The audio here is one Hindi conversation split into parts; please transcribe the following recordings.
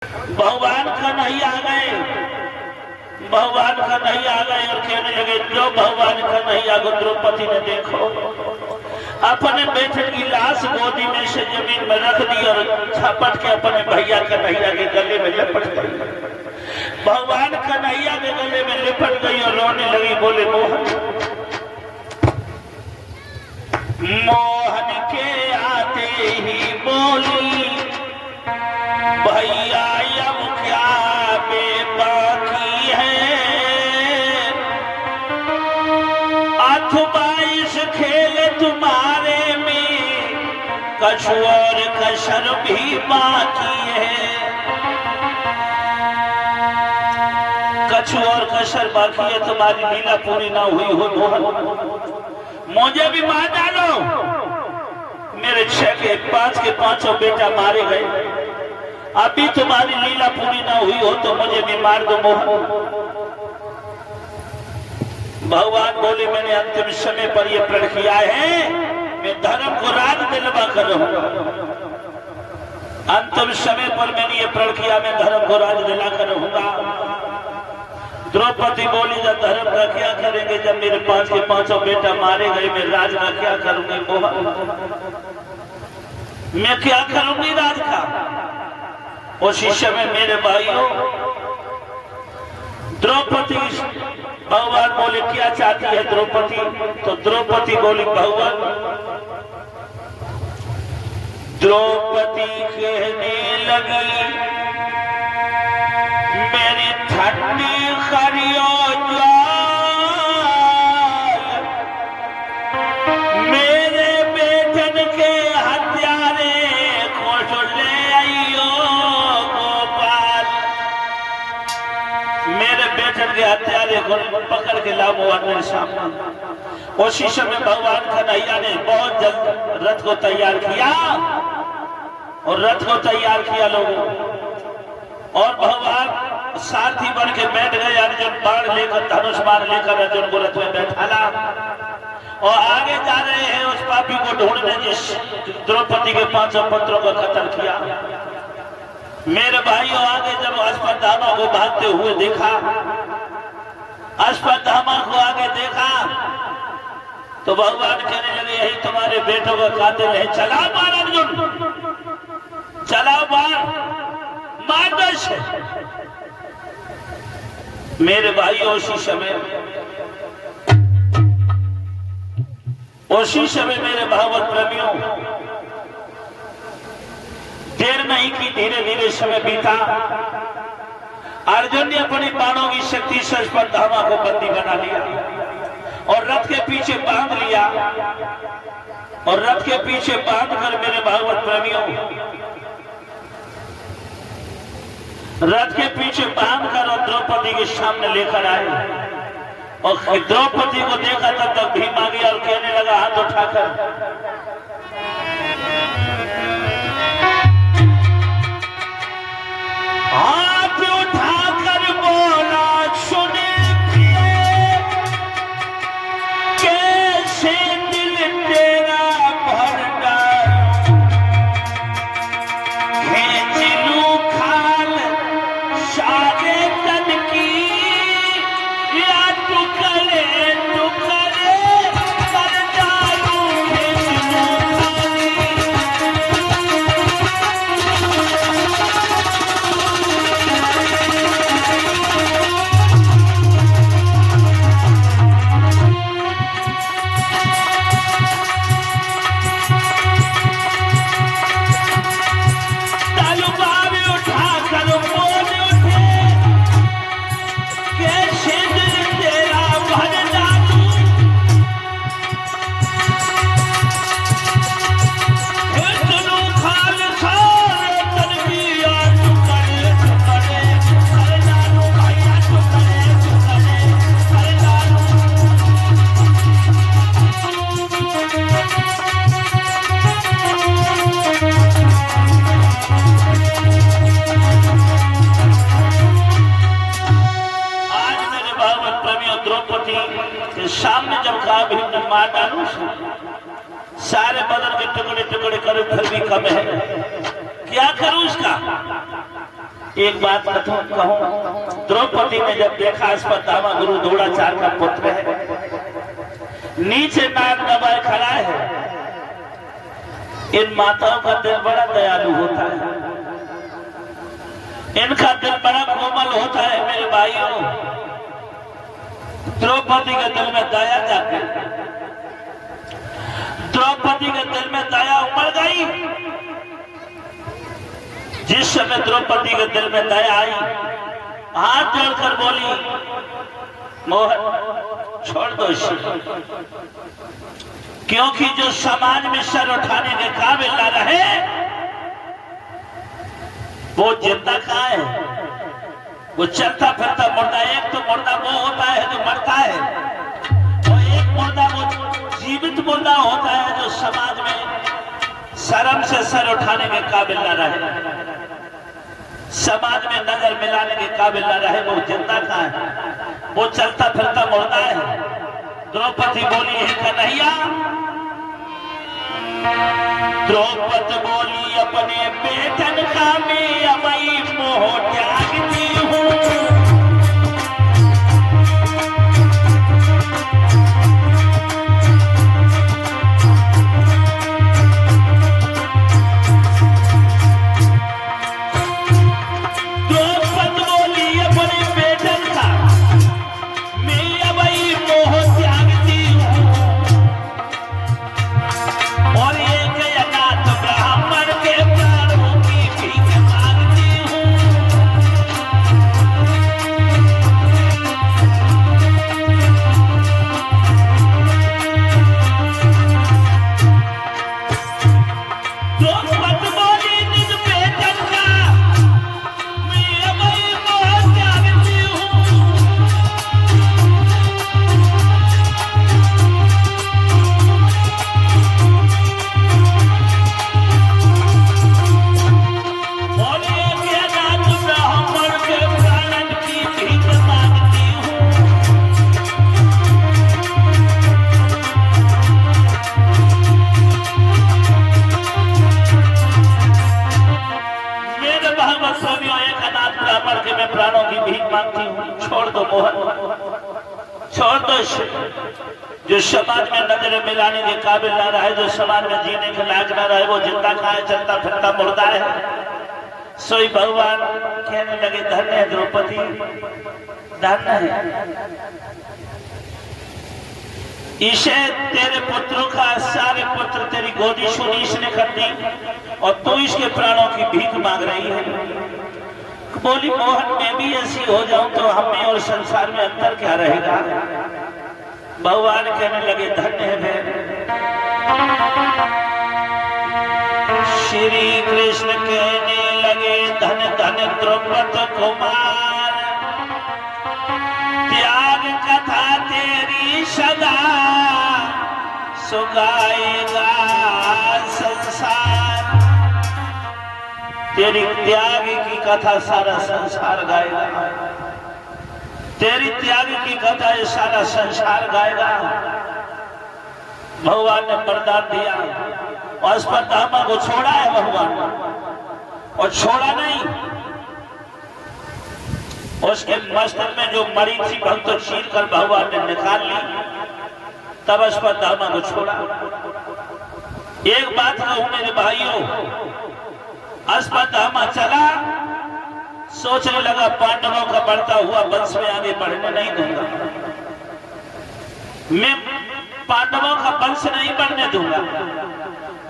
भगवान का नहीं आ गए, भगवान का नहीं आ गए और कहने लगे जो भगवान का नहीं आ गए। द्रौपदी ने देखो अपने बेटे की लाश गोदी में से जमीन में रख दी और झपट के अपने भैया कन्हैया के गले में लिपट गई। भगवान कन्हैया के गले में लिपट गई और रोने लगी, बोले मोहन मोहन के आते ही बोली भैया अब क्या बेबाकी है, अथवा इस खेल तुम्हारे में कछु और कसर भी बाकी है। कछु और कसर बाकी है, तुम्हारी लीला पूरी ना हुई हो मोहन, मुझे भी मार डालो। मेरे 6 के 5 के 5 बेटा मारे गए, अभी तुम्हारी लीला पूरी ना हुई हो तो मुझे भी मार दो मोहन। भगवान बोले मैंने अंतिम समय पर यह प्रण किया है, मैं धर्म को राज दिलवा कर रहूंगा। अंतिम समय पर मैंने ये प्रण किया, मैं धर्म को राज दिला कर रहूंगा। द्रौपदी बोली जब धर्म का क्या करेंगे, जब मेरे 5 के 5 बेटा मारे गए, मैं राज का क्या करूंगी मोहन, मैं क्या करूंगी राज का। उसी समय मेरे भाइयों द्रौपदी, भगवान बोले क्या चाहती है द्रौपदी, तो द्रौपदी बोली भगवान, द्रौपदी कहने लगी मेरी ठंडी खरियो मेरे बेटन के हत्यारे खोज ले आइयो गोपाल, मेरे बेटन के हत्यारे को पकड़ के लाओ मेरे सामने। उसी समय भगवान कन्हैया ने बहुत जल्द रथ को तैयार किया और रथ को तैयार किया लोगों, और भगवान सारथी बन के बैठ गए। अर्जुन बाण लेकर धनुष बाण लेकर अर्जुन को रथ में बैठाला और आगे जा रहे हैं उस पापी को ढूंढने जिस द्रौपदी के 5 पुत्रों को कत्ल किया। मेरे भाइयों आगे जब अश्वत्थामा को भागते हुए देखा, अश्वत्थामा को आगे देखा तो भगवान कहने लगे यही तुम्हारे बेटों का कातिल है, चलाओ बाण अर्जुन, चलाओ बाण, मार दो इसे। मेरे भाइयों उसी समय मेरे भागवत प्रेमियों देर नहीं की, धीरे धीरे समय बीता। अर्जुन ने अपनी बाणों की शक्ति से अश्वत्थामा को बंदी बना लिया और रथ के पीछे बांध लिया, और रथ के पीछे बांध कर मेरे भागवत प्रेमियों रथ के पीछे बांध कर और द्रौपदी के सामने लेकर आए। और द्रौपदी को देखा तब तक भीम आ गया और कहने लगा हाथ उठाकर, हाथ उठाकर बोला सुने कैसे दिल तेरा भर डालूं, खींच लूं खाल सारे तन की, या तू करे कर डालूं खींच लूं खाली। सामने जब कहा भीम मार डालू, सारे बदन के टुकड़े टुकड़े करूं फिर भी कम है, क्या करूं उसका। एक बात कहूं, द्रौपदी ने जब देखा अस्पतामा गुरु द्रोणाचार्य का पुत्र है, नीचे नाक दबाए खड़ा है, इन माताओं का दिल बड़ा दयालु होता है, इनका दिल बड़ा कोमल होता है मेरे भाइयों। द्रौपदी के दिल में दया जाके, द्रौपदी के दिल में दया उमड़ गई। जिस समय द्रौपदी के दिल में दया आई, हाथ जोड़कर बोली, मोहन छोड़ दो इसे, क्योंकि जो समाज में सर उठाने के काबिल ना रहे वो जिंदा कहाँ है, वो चलता फिरता मुर्दा। एक तो मुर्दा वो होता है जो मरता है, और एक मुर्दा वो जीवित मुर्दा होता है जो समाज में शर्म से सर उठाने के काबिल ना रहे, समाज में नजर मिलाने के काबिल ना रहे, वो जिंदा कहाँ है, वो चलता फिरता मुर्दा है। द्रौपदी बोली है कन्हैया, द्रौपदी बोली अपने बेटन का मैं अबई मोह त्यागती हूँ। द्रौपदी बोली अपने बेटन का मैं अबई मोह त्यागती हूँ, और ब्राह्मण के प्राणों की भीख मांगती हूँ। द्रौपदी बोली निज बेटन का मैं अबई मोह त्यागती हूँ, मैं प्राणों की भीख मांगती हूँ। छोड़ दो मोहन, छोड़ दो इसे, जो समाज में नजर मिलाने के काबिल ना रहे, जो समाज में जीने के लायक ना रहे, वो जिंदा कहाँ है, चलता फिरता मुर्दा है। सोई भगवान कहने लगे धन्य है द्रौपदी, धन्य है, इसे तेरे पुत्रों का सारे पुत्र तेरी गोदी सुनी इसने कर दी, और तू इसके प्राणों की भीख मांग रही है। बोली मोहन मैं भी ऐसी हो जाऊं तो हमें और संसार में अंतर क्या रहेगा। भगवान कहने लगे धन्य है। श्री कृष्ण कहने लगे धन धन द्रौपदी कुमार, त्याग कथा तेरी सदा सुगाएगा संसार। तेरी त्याग की कथा सारा संसार गाएगा, तेरी त्याग की कथा ये सारा संसार गाएगा। भगवान ने वरदान दिया, और अस्पतामा को छोड़ा है भगवान, और छोड़ा नहीं, उसके मस्तक में जो मरी थी भक्त तो चीर कर भगवान ने निकाल ली, तब अस्पतामा को छोड़ा। एक बात कहूं मेरे भाइयों, अस्पतामा चला, सोचने लगा पांडवों का बढ़ता हुआ वंश में आगे बढ़ने नहीं दूंगा, मैं पांडवों का वंश नहीं बढ़ने दूंगा।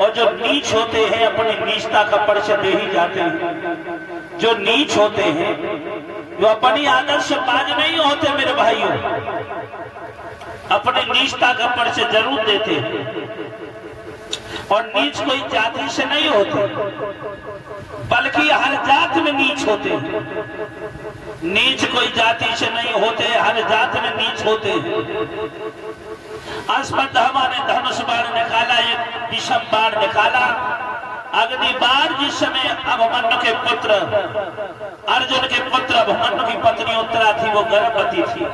और जो नीच होते हैं अपनी नीचता का परिचय दे ही जाते हैं, जो नीच होते हैं, जो अपनी आदर्श बाज नहीं होते मेरे भाइयों, अपनी नीचता का परिचय जरूर देते हैं। और नीच कोई जाति से नहीं होते, बल्कि हर जात में नीच होते हैं। नीच कोई जाति से नहीं होते, हर जात में नीच होते हैं। अस्पतामा ने धनुष बाण निकाला, एक विषम बाण निकाला, अग्नि बाण। जिस समय अभिमन्यु के पुत्र अर्जुन के पुत्र अभिमन्यु की पत्नी उत्तरा थी, वो गर्भवती थी,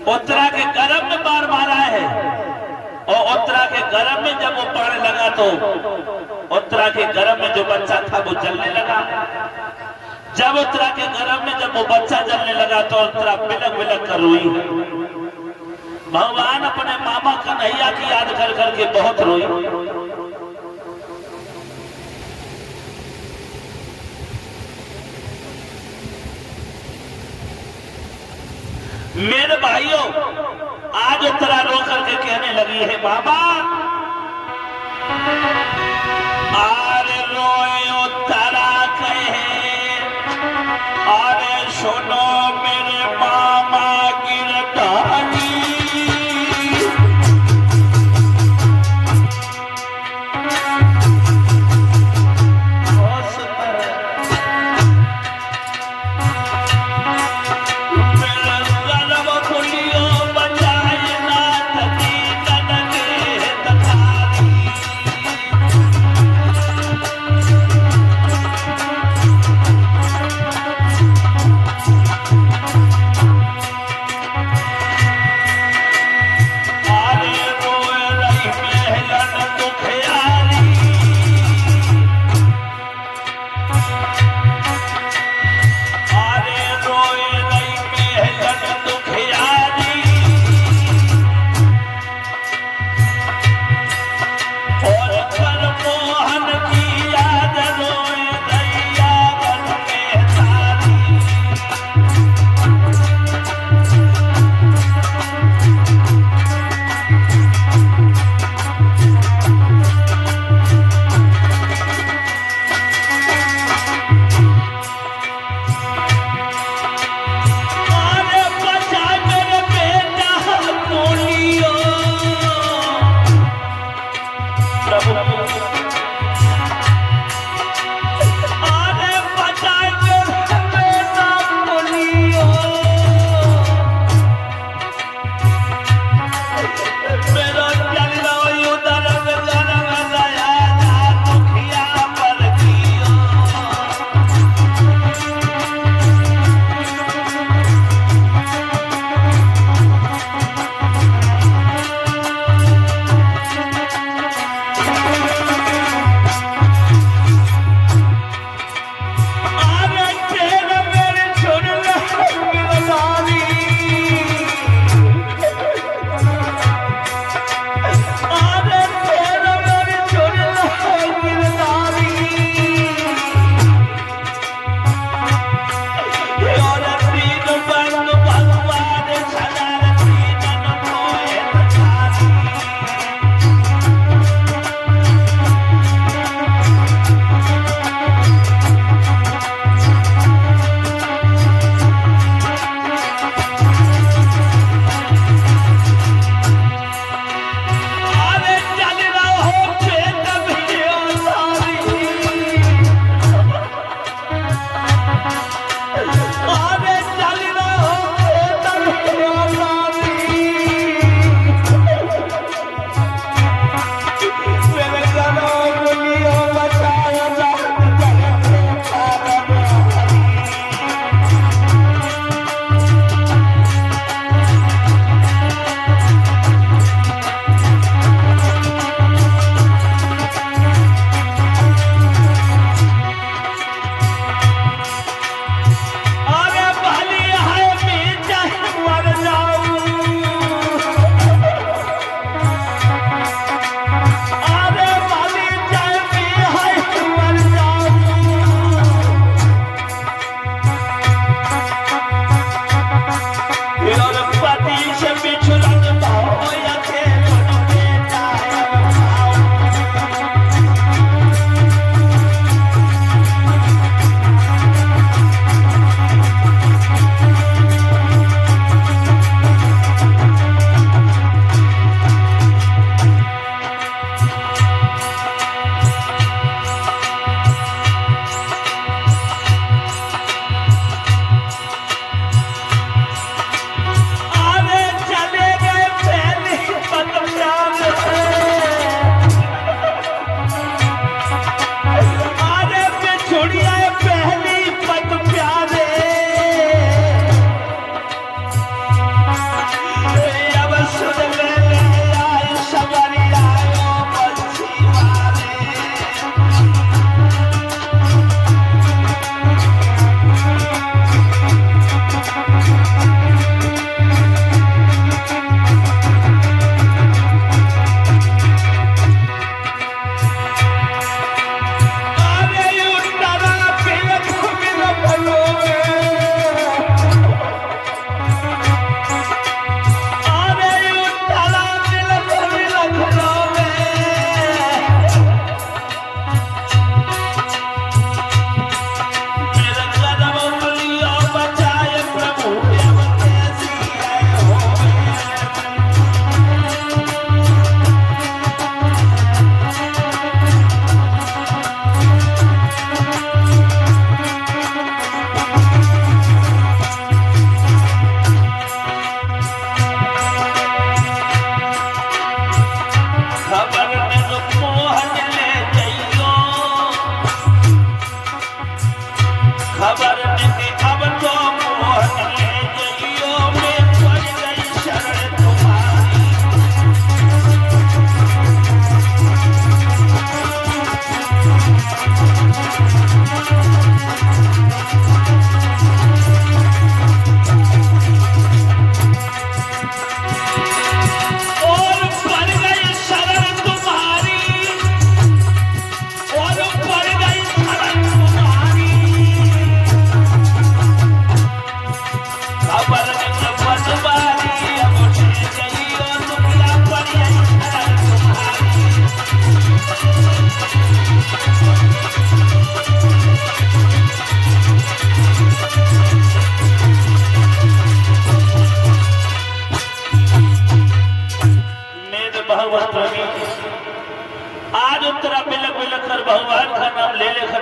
उत्तरा के गर्भ में बाण मारा है। और उत्तरा के गर्भ में जब वो बाण लगा तो उत्तरा के गर्भ में जो बच्चा था वो जलने लगा। जब उत्तरा के गर्भ में जब वो बच्चा जलने लगा तो उत्तरा बिलक बिलक कर रोई। भगवान अपने मामा कन्हैया की याद कर करके बहुत रोई। मेरे भाइयों, आज उत्तरा रो करके कहने लगी है, बाबा आरे रोए उत्तरा कहे, अरे सुनो मेरे मामा गिरधारी।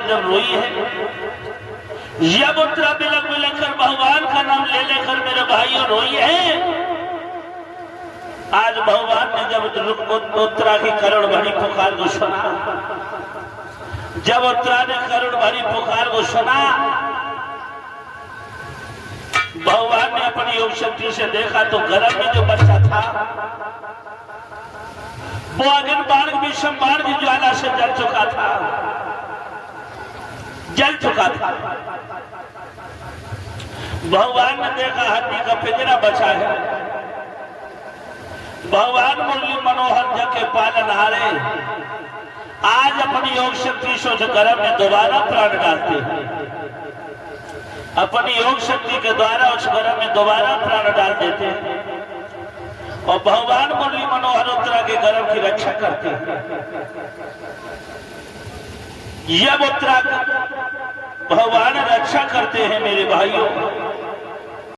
जब रोई है, जब उत्तरा बिलक बिलक कर भगवान का नाम ले लेकर मेरे भाइयों रोई है। आज भगवान ने जब उत्तरा की करुण भरी पुकार को सुना, जब उत्तरा ने करुण भरी पुकार को सुना, भगवान ने अपनी योग शक्ति से देखा तो गर्भ में जो बच्चा था वो अग्नि बाण विषम बाण की ज्वाला से जल चुका था, जल चुका था। भगवान ने देखा हड्डी का पिंजरा बचा है। भगवान मुरली मनोहर जग के पालन हारे आज अपनी योग शक्ति से उस गर्भ में दोबारा प्राण डालते हैं, अपनी योग शक्ति के द्वारा उस गर्भ में दोबारा प्राण डाल देते हैं और भगवान मुरली मनोहर उत्तरा के गर्भ की रक्षा करते हैं। जब उत्तरा भगवान रक्षा करते हैं मेरे भाइयों,